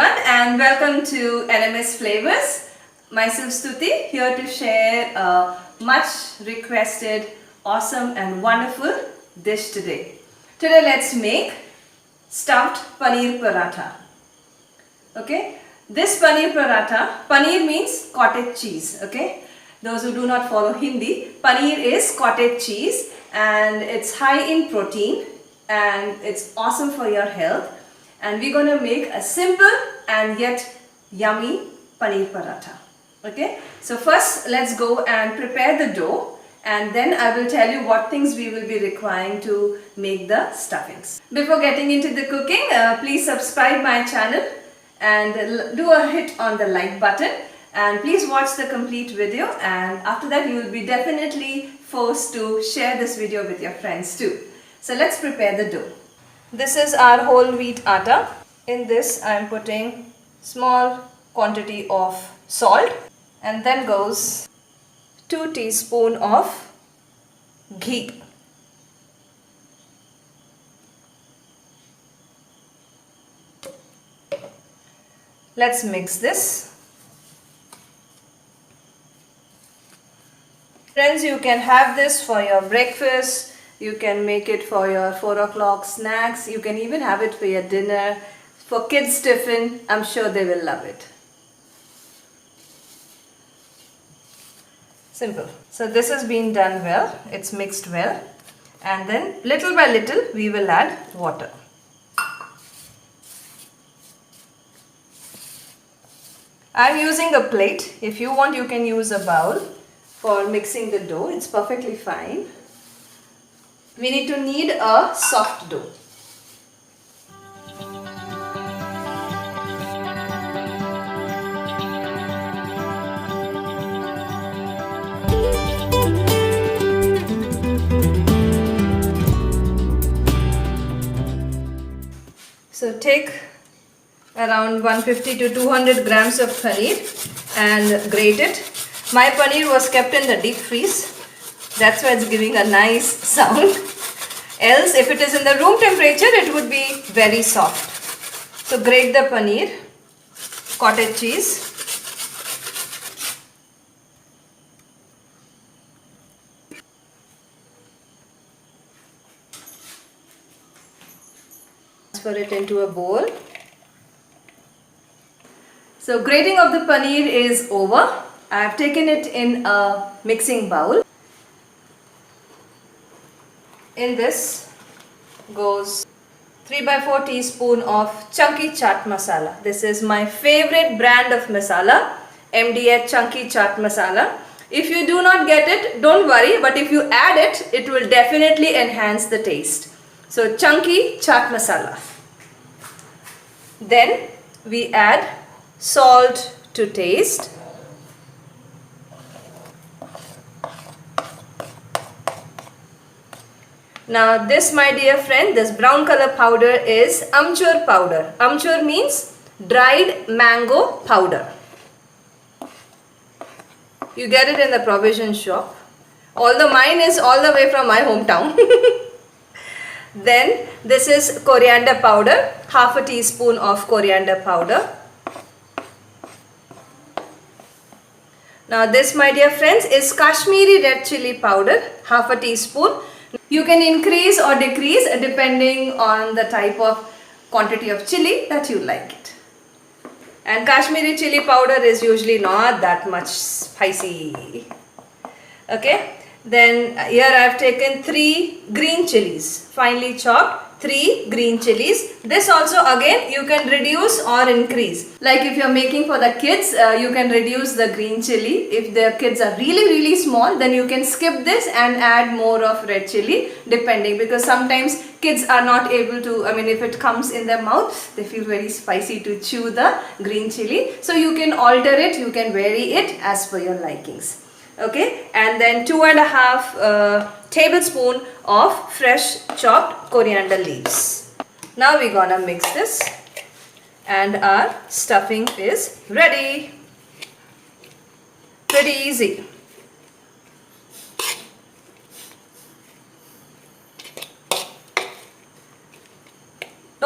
everyone and welcome to NMS Flavors. Myself Stuti here to share a much requested, awesome and wonderful dish today. Today let's make stuffed paneer paratha. Okay, this paneer paratha, paneer means cottage cheese. Okay, those who do not follow Hindi, paneer is cottage cheese and it's high in protein and it's awesome for your health. And we're going to make a simple and yet yummy paneer paratha. Okay, so first let's go and prepare the dough, and then I will tell you what things we will be requiring to make the stuffings. Before getting into the cooking, please subscribe my channel and do a hit on the like button, and please watch the complete video, and after that you will be definitely forced to share this video with your friends too. So let's prepare the dough. This is our whole wheat atta. In this I am putting small quantity of salt, and then goes 2 teaspoons of ghee. Let's mix this. Friends, you can have this for your breakfast. You can make it for your 4 o'clock snacks. You can even have it for your dinner. For kids' tiffin, I'm sure they will love it. Simple. So this has been done well. It's mixed well. And then little by little we will add water. I'm using a plate. If you want, you can use a bowl for mixing the dough. It's perfectly fine. We need to knead a soft dough. So take around 150 to 200 grams of paneer and grate it. My paneer was kept in the deep freeze. That's why it's giving a nice sound. Else, if it is in the room temperature, it would be very soft. So grate the paneer, cottage cheese. Transfer it into a bowl. So grating of the paneer is over. I have taken it in a mixing bowl. In this goes 3/4 teaspoon of chunky chaat masala. This is my favorite brand of masala, MDH chunky chaat masala. If you do not get it, don't worry, but if you add it, it will definitely enhance the taste. So chunky chaat masala. Then we add salt to taste. Now this, my dear friend, this brown color powder is amchur powder. Amchur means dried mango powder. You get it in the provision shop. Although mine is all the way from my hometown. Then this is coriander powder, half a teaspoon of coriander powder. Now this, my dear friends, is Kashmiri red chili powder, half a teaspoon. You can increase or decrease depending on the type of quantity of chili that you like it. And Kashmiri chili powder is usually not that much spicy. Okay. Then here I have taken 3 green chilies, finely chopped. 3 green chilies. This also again you can reduce or increase. Like if you are making for the kids, you can reduce the green chili. If the kids are really small, then you can skip this and add more of red chili, depending, because sometimes kids are not able to, if it comes in their mouth, they feel very spicy to chew the green chili. So you can alter it, you can vary it as per your likings. Okay, and then 2.5 tablespoon of fresh chopped coriander leaves. Now we're gonna mix this, and our stuffing is ready. Pretty easy.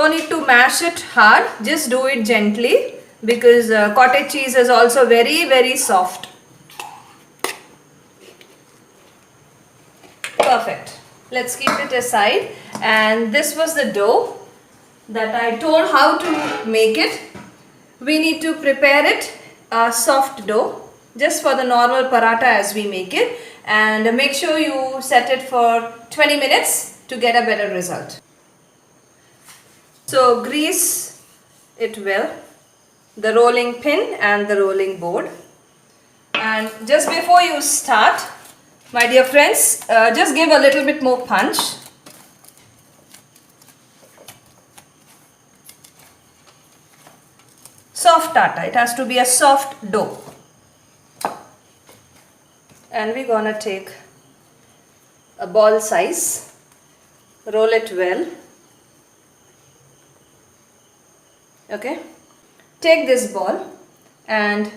No need to mash it hard, just do it gently because cottage cheese is also very soft. Perfect. Let's keep it aside. And this was the dough that I told how to make it. We need to prepare it a soft dough just for the normal paratha as we make it, and make sure you set it for 20 minutes to get a better result. So grease it well, the rolling pin and the rolling board. And just before you start, my dear friends, just give a little bit more punch. Soft atta, it has to be a soft dough. And we're gonna take a ball size, roll it well. Okay, take this ball and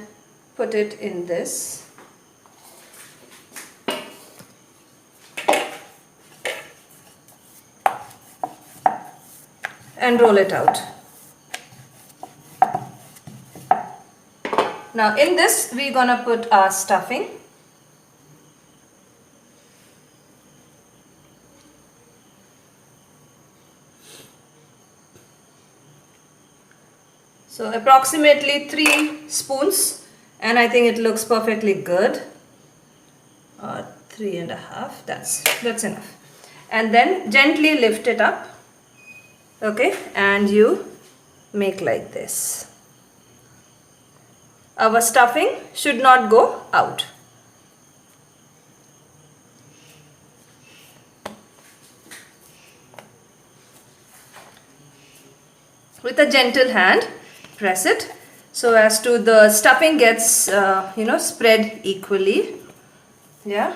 put it in this. And roll it out. Now in this we're gonna put our stuffing. So approximately 3 spoons, and I think it looks perfectly good. 3.5, that's enough. And then gently lift it up. Okay, and you make like this. Our stuffing should not go out. With a gentle hand, press it so as to the stuffing gets spread equally. Yeah.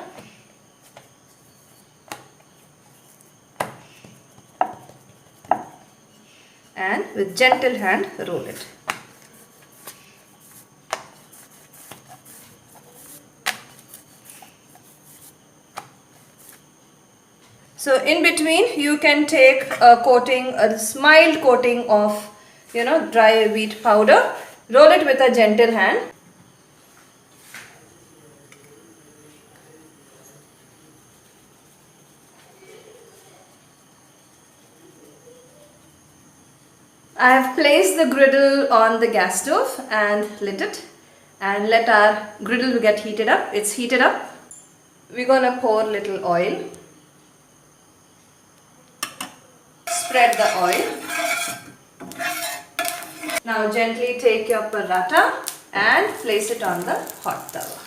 And with gentle hand roll it. So in between you can take a coating, a mild coating of dry wheat powder. Roll it with a gentle hand. I have placed the griddle on the gas stove and lit it, and let our griddle get heated up. It's heated up. We're gonna pour little oil. Spread the oil. Now gently take your paratha and place it on the hot tawa.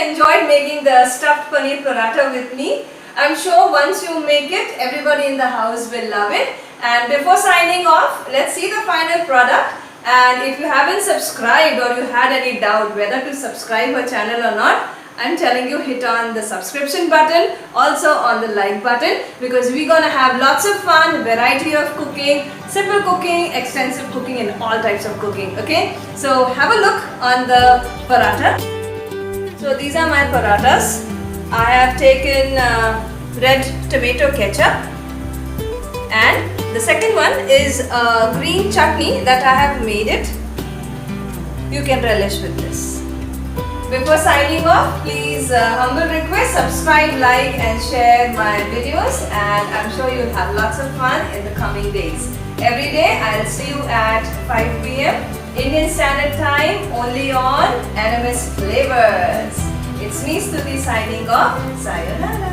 Enjoyed making the stuffed paneer paratha with me. I'm sure once you make it, everybody in the house will love it. And before signing off, let's see the final product. And if you haven't subscribed or you had any doubt whether to subscribe her channel or not, I'm telling you, hit on the subscription button, also on the like button, because we're gonna have lots of fun, variety of cooking, simple cooking, extensive cooking, and all types of cooking. Okay, so have a look on the paratha. So these are my parathas. I have taken red tomato ketchup, and the second one is a green chutney that I have made it. You can relish with this. Before signing off, please humble request, subscribe, like and share my videos, and I'm sure you'll have lots of fun in the coming days. Every day I'll see you at 5 p.m. Indian Standard Time, only on NMS Flavors. It's me Stuti signing off. Sayonara.